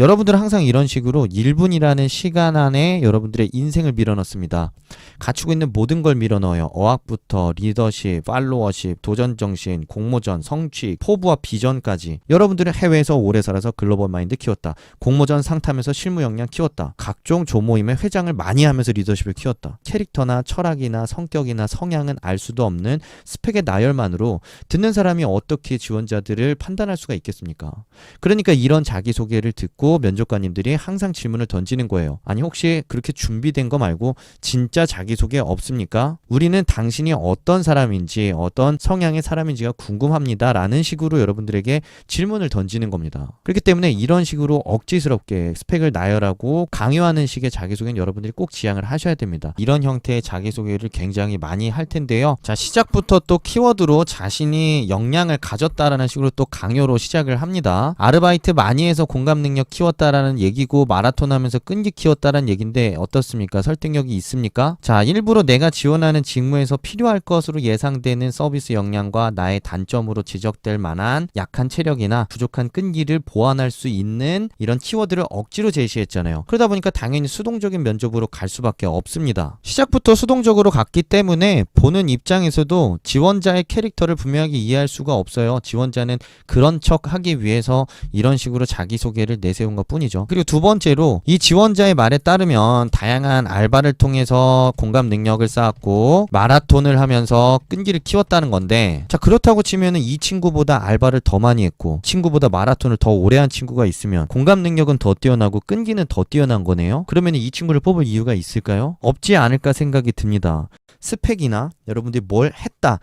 여러분들은 항상 이런 식으로 1분이라는 시간 안에 여러분들의 인생을 밀어넣습니다. 갖추고 있는 모든 걸 밀어넣어요. 어학부터 리더십, 팔로워십, 도전정신, 공모전, 성취, 포부와 비전까지. 여러분들은 해외에서 오래 살아서 글로벌 마인드 키웠다. 공모전 상타면서 실무 역량 키웠다. 각종 조모임의 회장을 많이 하면서 리더십을 키웠다. 캐릭터나 철학이나 성격이나 성향은 알 수도 없는 스펙의 나열만으로 듣는 사람이 어떻게 지원자들을 판단할 수가 있겠습니까? 그러니까 이런 자기소개를 듣고 면접관님들이 항상 질문을 던지는 거예요. 아니 혹시 그렇게 준비된 거 말고 진짜 자기소개 없습니까? 우리는 당신이 어떤 사람인지 어떤 성향의 사람인지가 궁금합니다 라는 식으로 여러분들에게 질문을 던지는 겁니다. 그렇기 때문에 이런 식으로 억지스럽게 스펙을 나열하고 강요하는 식의 자기소개는 여러분들이 꼭 지양을 하셔야 됩니다. 이런 형태의 자기소개를 굉장히 많이 할 텐데요. 자, 시작부터 또 키워드로 자신이 역량을 가졌다라는 식으로 또 강요로 시작을 합니다. 아르바이트 많이 해서 공감 능력 키웠다라는 얘기고 마라톤 하면서 끈기 키웠다라는 얘기인데 어떻습니까? 설득력이 있습니까? 자, 일부러 내가 지원하는 직무에서 필요할 것으로 예상되는 서비스 역량과 나의 단점으로 지적될 만한 약한 체력이나 부족한 끈기를 보완할 수 있는 이런 키워드를 억지로 제시했잖아요. 그러다 보니까 당연히 수동적인 면접으로 갈 수밖에 없습니다. 시작부터 수동적으로 갔기 때문에 보는 입장에서도 지원자의 캐릭터를 분명하게 이해할 수가 없어요. 지원자는 그런 척 하기 위해서 이런 식으로 자기소개를 내세운 것 뿐이죠. 그리고 두 번째로 이 지원자의 말에 따르면 다양한 알바를 통해서 공감 능력을 쌓았고 마라톤을 하면서 끈기를 키웠다는 건데, 자 그렇다고 치면은 이 친구보다 알바를 더 많이 했고 친구보다 마라톤을 더 오래 한 친구가 있으면 공감 능력은 더 뛰어나고 끈기는 더 뛰어난 거네요. 그러면 이 친구를 뽑을 이유가 있을까요? 없지 않을까 생각이 듭니다. 스펙이나 여러분들이 뭘 했다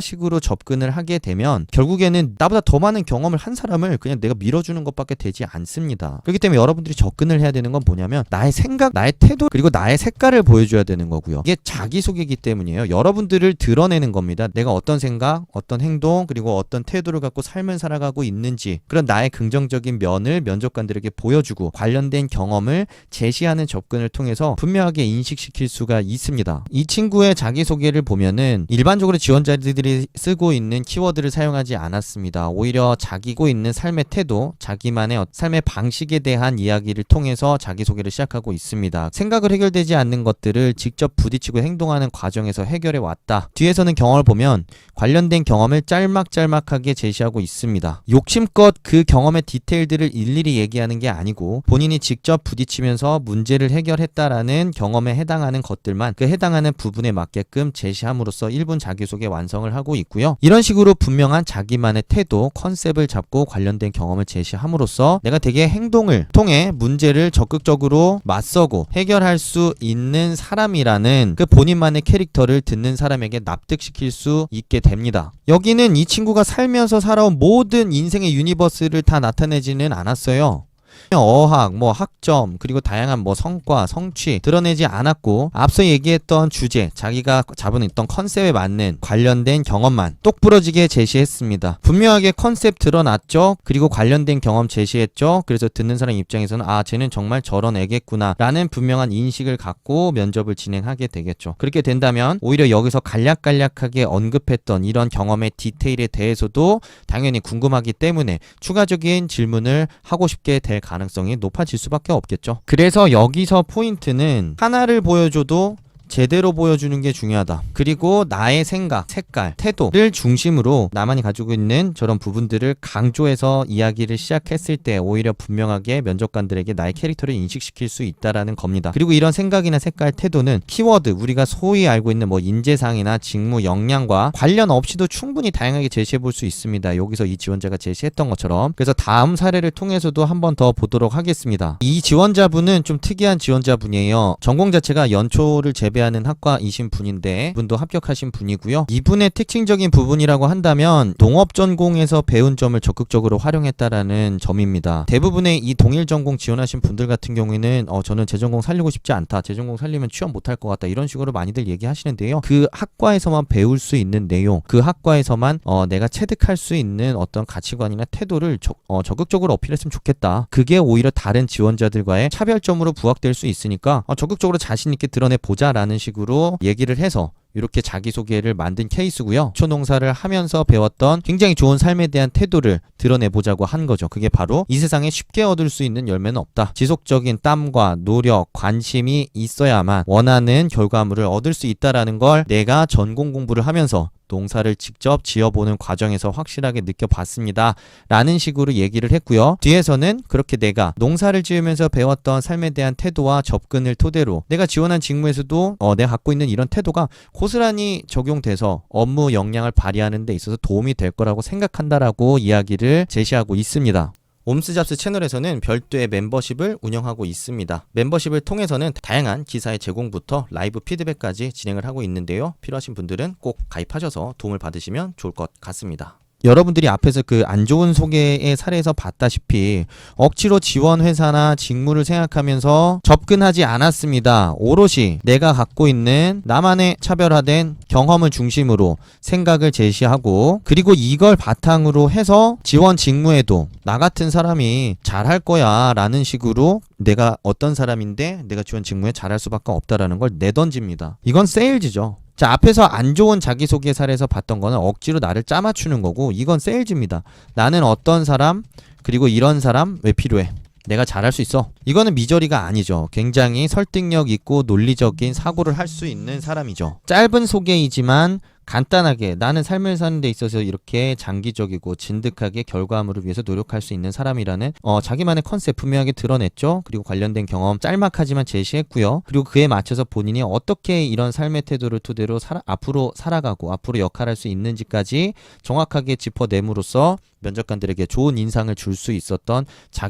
식으로 접근을 하게 되면 결국에는 나보다 더 많은 경험을 한 사람을 그냥 내가 밀어주는 것밖에 되지 않습니다. 그렇기 때문에 여러분들이 접근을 해야 되는 건 뭐냐면 나의 생각, 나의 태도, 그리고 나의 색깔을 보여줘야 되는 거고요. 이게 자기소개이기 때문이에요. 여러분들을 드러내는 겁니다. 내가 어떤 생각, 어떤 행동, 그리고 어떤 태도를 갖고 삶을 살아가고 있는지, 그런 나의 긍정적인 면을 면접관들에게 보여주고 관련된 경험을 제시하는 접근을 통해서 분명하게 인식시킬 수가 있습니다. 이 친구의 자기소개를 보면은 일반적으로 지원자들이 쓰고 있는 키워드를 사용하지 않았습니다. 오히려 자기고 있는 삶의 태도, 자기만의 삶의 방식에 대한 이야기를 통해서 자기소개를 시작하고 있습니다. 생각을 해결되지 않는 것들을 직접 부딪히고 행동하는 과정에서 해결해 왔다. 뒤에서는 경험을 보면 관련된 경험을 짤막짤막하게 제시하고 있습니다. 욕심껏 그 경험의 디테일들을 일일이 얘기하는 게 아니고 본인이 직접 부딪히면서 문제를 해결했다라는 경험에 해당하는 것들만 그 해당하는 부분에 맞게끔 제시함으로써 1분 자기소개 완성을 하고 있고요. 이런 식으로 분명한 자기만의 태도, 컨셉을 잡고 관련된 경험을 제시함으로써 내가 되게 행동을 통해 문제를 적극적으로 맞서고 해결할 수 있는 사람이라는 그 본인만의 캐릭터를 듣는 사람에게 납득시킬 수 있게 됩니다. 여기는 이 친구가 살면서 살아온 모든 인생의 유니버스를 다 나타내지는 않았어요. 어학, 학점, 그리고 다양한 성과, 성취 드러내지 않았고 앞서 얘기했던 주제, 자기가 잡은 있던 컨셉에 맞는 관련된 경험만 똑부러지게 제시했습니다. 분명하게 컨셉 드러났죠. 그리고 관련된 경험 제시했죠. 그래서 듣는 사람 입장에서는 쟤는 정말 저런 애겠구나 라는 분명한 인식을 갖고 면접을 진행하게 되겠죠. 그렇게 된다면 오히려 여기서 간략간략하게 언급했던 이런 경험의 디테일에 대해서도 당연히 궁금하기 때문에 추가적인 질문을 하고 싶게 될 가능성이 높아질 수밖에 없겠죠. 그래서 여기서 포인트는 하나를 보여줘도 제대로 보여주는 게 중요하다. 그리고 나의 생각, 색깔, 태도를 중심으로 나만이 가지고 있는 저런 부분들을 강조해서 이야기를 시작했을 때 오히려 분명하게 면접관들에게 나의 캐릭터를 인식시킬 수 있다라는 겁니다. 그리고 이런 생각이나 색깔, 태도는 키워드, 우리가 소위 알고 있는 인재상이나 직무 역량과 관련 없이도 충분히 다양하게 제시해 볼 수 있습니다. 여기서 이 지원자가 제시했던 것처럼. 그래서 다음 사례를 통해서도 한 번 더 보도록 하겠습니다. 이 지원자분은 좀 특이한 지원자분이에요. 전공 자체가 연초를 재배하는 학과이신 분인데 이분도 합격하신 분이고요. 이분의 특징적인 부분이라고 한다면 농업 전공에서 배운 점을 적극적으로 활용했다라는 점입니다. 대부분의 이 동일 전공 지원하신 분들 같은 경우에는 저는 제 전공 살리고 싶지 않다. 제 전공 살리면 취업 못할 것 같다. 이런 식으로 많이들 얘기하시는데요. 그 학과에서만 배울 수 있는 내용, 그 학과에서만 내가 체득할 수 있는 어떤 가치관이나 태도를 적극적으로 어필했으면 좋겠다. 그게 오히려 다른 지원자들과의 차별점으로 부각될 수 있으니까 적극적으로 자신 있게 드러내보자라는 라는 식으로 얘기를 해서 이렇게 자기소개를 만든 케이스고요. 초농사를 하면서 배웠던 굉장히 좋은 삶에 대한 태도를 드러내보자고 한 거죠. 그게 바로 이 세상에 쉽게 얻을 수 있는 열매는 없다. 지속적인 땀과 노력, 관심이 있어야만 원하는 결과물을 얻을 수 있다라는 걸 내가 전공 공부를 하면서 농사를 직접 지어보는 과정에서 확실하게 느껴봤습니다. 라는 식으로 얘기를 했고요. 뒤에서는 그렇게 내가 농사를 지으면서 배웠던 삶에 대한 태도와 접근을 토대로 내가 지원한 직무에서도 내가 갖고 있는 이런 태도가 고스란히 적용돼서 업무 역량을 발휘하는 데 있어서 도움이 될 거라고 생각한다라고 이야기를 제시하고 있습니다. 옴스잡스 채널에서는 별도의 멤버십을 운영하고 있습니다. 멤버십을 통해서는 다양한 기사의 제공부터 라이브 피드백까지 진행을 하고 있는데요. 필요하신 분들은 꼭 가입하셔서 도움을 받으시면 좋을 것 같습니다. 여러분들이 앞에서 그 안 좋은 소개의 사례에서 봤다시피 억지로 지원 회사나 직무를 생각하면서 접근하지 않았습니다. 오롯이 내가 갖고 있는 나만의 차별화된 경험을 중심으로 생각을 제시하고 그리고 이걸 바탕으로 해서 지원 직무에도 나 같은 사람이 잘할 거야 라는 식으로 내가 어떤 사람인데 내가 지원 직무에 잘할 수밖에 없다라는 걸 내던집니다. 이건 세일즈죠. 자, 앞에서 안 좋은 자기소개 사례에서 봤던 거는 억지로 나를 짜맞추는 거고 이건 세일즈입니다. 나는 어떤 사람 그리고 이런 사람 왜 필요해? 내가 잘할 수 있어. 이거는 미저리가 아니죠. 굉장히 설득력 있고 논리적인 사고를 할 수 있는 사람이죠. 짧은 소개이지만 간단하게 나는 삶을 사는 데 있어서 이렇게 장기적이고 진득하게 결과물을 위해서 노력할 수 있는 사람이라는 자기만의 컨셉 분명하게 드러냈죠. 그리고 관련된 경험 짤막하지만 제시했고요. 그리고 그에 맞춰서 본인이 어떻게 이런 삶의 태도를 토대로 앞으로 살아가고 앞으로 역할할 수 있는지까지 정확하게 짚어냄으로써 면접관들에게 좋은 인상을 줄 수 있었던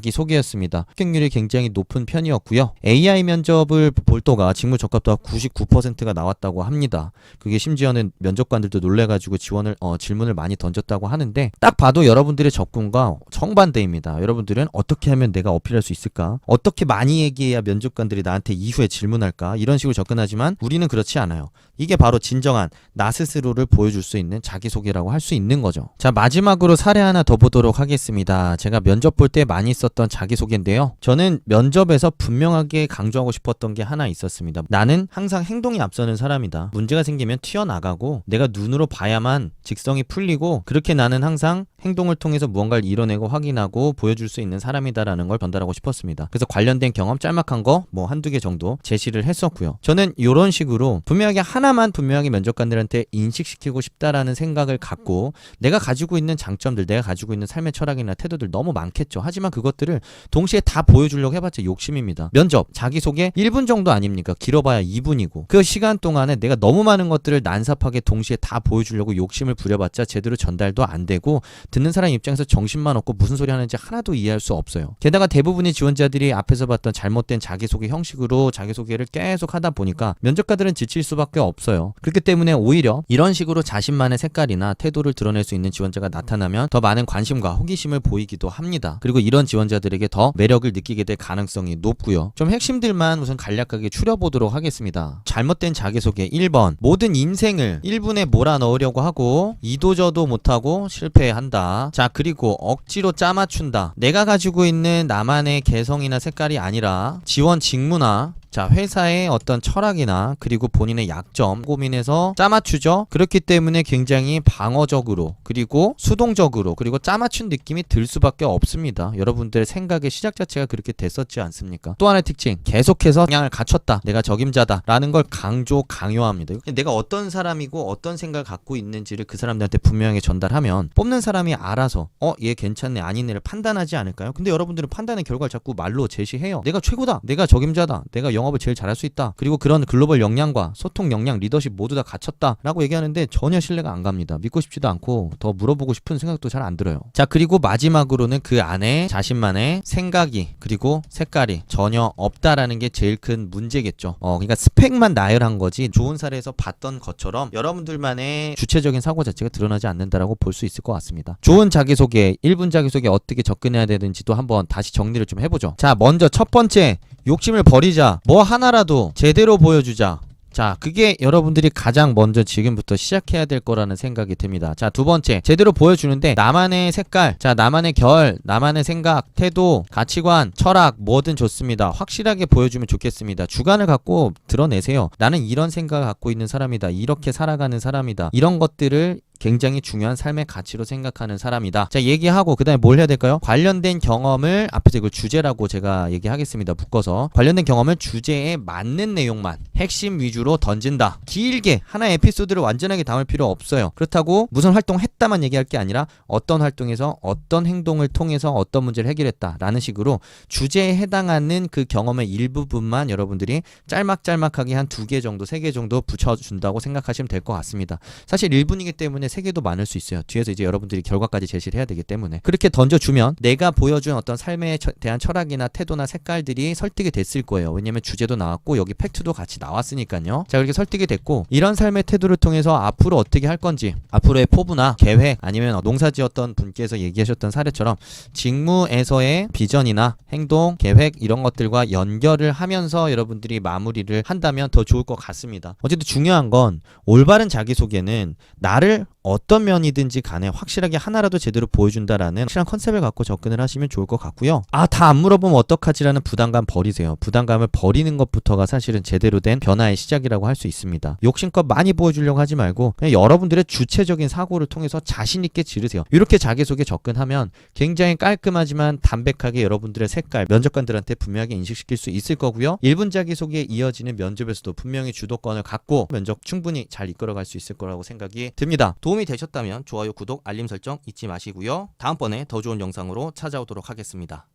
자기소개였습니다. 합격률이 굉장히 높은 편이었고요. AI 면접을 볼 또가 직무 적합도가 99%가 나왔다고 합니다. 그게 심지어는 면접관들도 놀래가지고 질문을 많이 던졌다고 하는데 딱 봐도 여러분들의 접근과 정반대입니다. 여러분들은 어떻게 하면 내가 어필할 수 있을까? 어떻게 많이 얘기해야 면접관들이 나한테 이후에 질문할까? 이런 식으로 접근하지만 우리는 그렇지 않아요. 이게 바로 진정한 나 스스로를 보여줄 수 있는 자기소개라고 할 수 있는 거죠. 자, 마지막으로 사례 하나 더 보도록 하겠습니다. 제가 면접 볼 때 많이 썼던 자기소개인데요. 저는 면접에서 분명하게 강조하고 싶었던 게 하나 있었습니다. 나는 항상 행동이 앞서는 사람이다. 문제가 생기면 튀어나가고 내가 눈으로 봐야만 직성이 풀리고 그렇게 나는 항상 행동을 통해서 무언가를 이뤄내고 확인하고 보여줄 수 있는 사람이다라는 걸 전달하고 싶었습니다. 그래서 관련된 경험 짤막한 거 뭐 한두 개 정도 제시를 했었고요. 저는 이런 식으로 분명하게 면접관들한테 인식시키고 싶다라는 생각을 갖고 내가 가지고 있는 장점들, 내가 가지고 있는 삶의 철학이나 태도들 너무 많겠죠. 하지만 그것들을 동시에 다 보여주려고 해봤자 욕심입니다. 면접, 자기소개 1분 정도 아닙니까? 길어봐야 2분이고 그 시간 동안에 내가 너무 많은 것들을 난삽하게 동시에 다 보여주려고 욕심을 부려봤자 제대로 전달도 안 되고 듣는 사람 입장에서 정신만 없고 무슨 소리 하는지 하나도 이해할 수 없어요. 게다가 대부분의 지원자들이 앞에서 봤던 잘못된 자기소개 형식으로 자기소개를 계속 하다 보니까 면접관들은 지칠 수밖에 없어요. 그렇기 때문에 오히려 이런 식으로 자신만의 색깔이나 태도를 드러낼 수 있는 지원자가 나타나면 더 많은 관심과 호기심을 보이기도 합니다. 그리고 이런 지원자들에게 더 매력을 느끼게 될 가능성이 높고요. 좀 핵심들만 우선 간략하게 추려보도록 하겠습니다. 잘못된 자기소개 1번, 모든 인생을 1분에 몰아넣으려고 하고 이도저도 못하고 실패한다. 자, 그리고 억지로 짜맞춘다. 내가 가지고 있는 나만의 개성이나 색깔이 아니라 지원 직무나 회사의 어떤 철학이나 그리고 본인의 약점 고민해서 짜맞추죠. 그렇기 때문에 굉장히 방어적으로 그리고 수동적으로 그리고 짜맞춘 느낌이 들 수밖에 없습니다. 여러분들의 생각의 시작 자체가 그렇게 됐었지 않습니까? 또 하나의 특징, 계속해서 역량을 갖췄다, 내가 적임자다 라는 걸 강요합니다. 내가 어떤 사람이고 어떤 생각을 갖고 있는지를 그 사람들한테 분명하게 전달하면 뽑는 사람이 알아서 얘 괜찮네 아니네를 판단하지 않을까요? 근데 여러분들은 판단의 결과를 자꾸 말로 제시해요. 내가 최고다, 내가 적임자다, 내가 영업을 제일 잘할 수 있다, 그리고 그런 글로벌 역량과 소통 역량, 리더십 모두 다 갖췄다 라고 얘기하는데 전혀 신뢰가 안 갑니다. 믿고 싶지도 않고 더 물어보고 싶은 생각도 잘 안 들어요. 자, 그리고 마지막으로는 그 안에 자신만의 생각이 그리고 색깔이 전혀 없다라는 게 제일 큰 문제겠죠. 그러니까 스펙만 나열한 거지 좋은 사례에서 봤던 것처럼 여러분들만의 주체적인 사고 자체가 드러나지 않는다라고 볼 수 있을 것 같습니다. 좋은 자기소개, 1분 자기소개 어떻게 접근해야 되는지도 한번 다시 정리를 좀 해보죠. 자, 먼저 첫 번째, 욕심을 버리자. 뭐 하나라도 제대로 보여주자. 자, 그게 여러분들이 가장 먼저 지금부터 시작해야 될 거라는 생각이 듭니다. 자, 두 번째, 제대로 보여주는데 나만의 색깔, 자, 나만의 결, 나만의 생각, 태도, 가치관, 철학, 뭐든 좋습니다. 확실하게 보여주면 좋겠습니다. 주관을 갖고 드러내세요. 나는 이런 생각을 갖고 있는 사람이다. 이렇게 살아가는 사람이다. 이런 것들을 굉장히 중요한 삶의 가치로 생각하는 사람이다. 자, 얘기하고 그 다음에 뭘 해야 될까요? 관련된 경험을 앞에서 이걸 주제라고 제가 얘기하겠습니다. 묶어서 관련된 경험을 주제에 맞는 내용만 핵심 위주로 던진다. 길게 하나의 에피소드를 완전하게 담을 필요 없어요. 그렇다고 무슨 활동했다만 얘기할 게 아니라 어떤 활동에서 어떤 행동을 통해서 어떤 문제를 해결했다라는 식으로 주제에 해당하는 그 경험의 일부분만 여러분들이 짤막짤막하게 한 2개 정도 3개 정도 붙여준다고 생각하시면 될 것 같습니다. 사실 1분이기 때문에 3개도 많을 수 있어요. 뒤에서 이제 여러분들이 결과까지 제시를 해야 되기 때문에 그렇게 던져주면 내가 보여준 어떤 삶에 대한 철학이나 태도나 색깔들이 설득이 됐을 거예요. 왜냐면 주제도 나왔고 여기 팩트도 같이 나왔으니까요. 자, 그렇게 설득이 됐고 이런 삶의 태도를 통해서 앞으로 어떻게 할 건지 앞으로의 포부나 계획 아니면 농사지었던 분께서 얘기하셨던 사례처럼 직무에서의 비전이나 행동, 계획 이런 것들과 연결을 하면서 여러분들이 마무리를 한다면 더 좋을 것 같습니다. 어쨌든 중요한 건 올바른 자기소개는 나를 어떤 면이든지 간에 확실하게 하나라도 제대로 보여준다라는 확실한 컨셉을 갖고 접근을 하시면 좋을 것 같고요. 아, 다 안 물어보면 어떡하지라는 부담감 버리세요. 부담감을 버리는 것부터가 사실은 제대로 된 변화의 시작이라고 할 수 있습니다. 욕심껏 많이 보여주려고 하지 말고 그냥 여러분들의 주체적인 사고를 통해서 자신 있게 지르세요. 이렇게 자기소개 접근하면 굉장히 깔끔하지만 담백하게 여러분들의 색깔 면접관들한테 분명하게 인식시킬 수 있을 거고요. 1분 자기소개에 이어지는 면접에서도 분명히 주도권을 갖고 면접 충분히 잘 이끌어갈 수 있을 거라고 생각이 듭니다. 도움이 되셨다면 좋아요, 구독, 알림 설정 잊지 마시고요. 다음번에 더 좋은 영상으로 찾아오도록 하겠습니다.